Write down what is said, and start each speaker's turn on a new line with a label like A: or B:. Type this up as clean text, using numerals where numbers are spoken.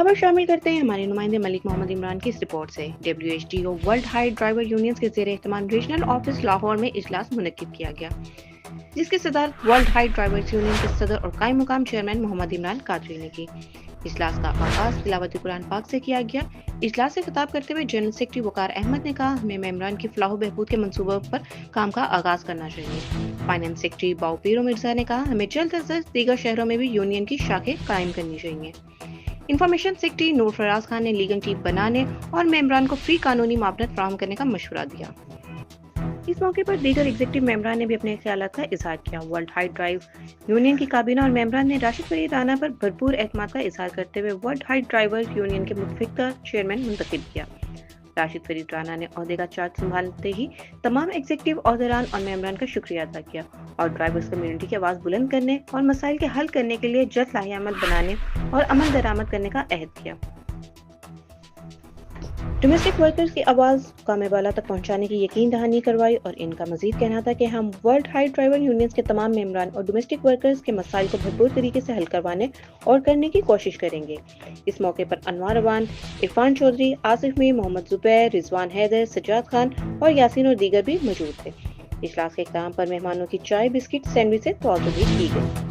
A: خبر شامل کرتے ہیں ہمارے نمائندے ملک محمد عمران کی اس رپورٹ سے۔ WHTO world high driver unions کے زیر اہتمام ریجنل آفس لاہور میں اجلاس منعقد کیا گیا، جس کی صدارت ورلڈ ہائی ڈرائیورز یونین کے صدر اور قائم مقام چیئرمین محمد عمران قادری نے کی۔ اجلاس کا آغاز تلاوت قرآن پاک سے کیا گیا۔ اجلاس سے خطاب کرتے ہوئے جنرل سیکرٹری وقار احمد نے کہا، ہمیں ممبران کی فلاح و بہبود کے منصوبوں پر کام کا آغاز کرنا چاہیے۔ فائنانس سیکرٹری باؤ پیرو مرزا نے کہا، ہمیں جلد از جلد دیگر شہروں میں بھی یونین کی شاخیں قائم کرنی چاہیے۔ انفارمیشن سیکرٹری نور فراز خان نے لیگل ٹیم بنانے اور ممبران کو فری قانونی معاونت فراہم کرنے کا مشورہ دیا۔ اس موقع پر دیگر ایگزیکٹو ممبران نے بھی اپنے خیالات کا اظہار کیا۔ ورلڈ ہائی ڈرائیو یونین کی کابینہ اور ممبران نے راشد فرید رانا پر بھرپور اعتماد کا اظہار کرتے ہوئے ورلڈ ہائی ڈرائیور یونین کے متفقہ چیئرمین منتخب کیا۔ راشد فرید رانا نے عہدے کا چارج سنبھالتے ہی تمام ایگزیکٹو عہدیداران اور ممبران کا شکریہ ادا کیا اور ڈرائیورز کمیونٹی کی آواز بلند کرنے اور مسائل کے حل کرنے کے لیے جلد لاہے عمل بنانے اور عمل درآمد کرنے کا عہد کیا۔ ڈومیسٹک ورکرز کی آواز قوم بالا تک پہنچانے کی یقین دہانی کروائی اور ان کا مزید کہنا تھا کہ ہم ورلڈ ہائی ڈرائیور یونینز کے تمام ممبران اور ڈومیسٹک ورکرز کے مسائل کو بھرپور طریقے سے حل کروانے اور کرنے کی کوشش کریں گے۔ اس موقع پر انوار اوان، عرفان چودھری، آصف میر، محمد زبیر، رضوان حیدر، سجاد خان اور یاسین اور دیگر بھی موجود تھے۔ اجلاس کے اختتام پر مہمانوں کی چائے، بسکٹ، سینڈوچ سے توازو بھی کی گئی۔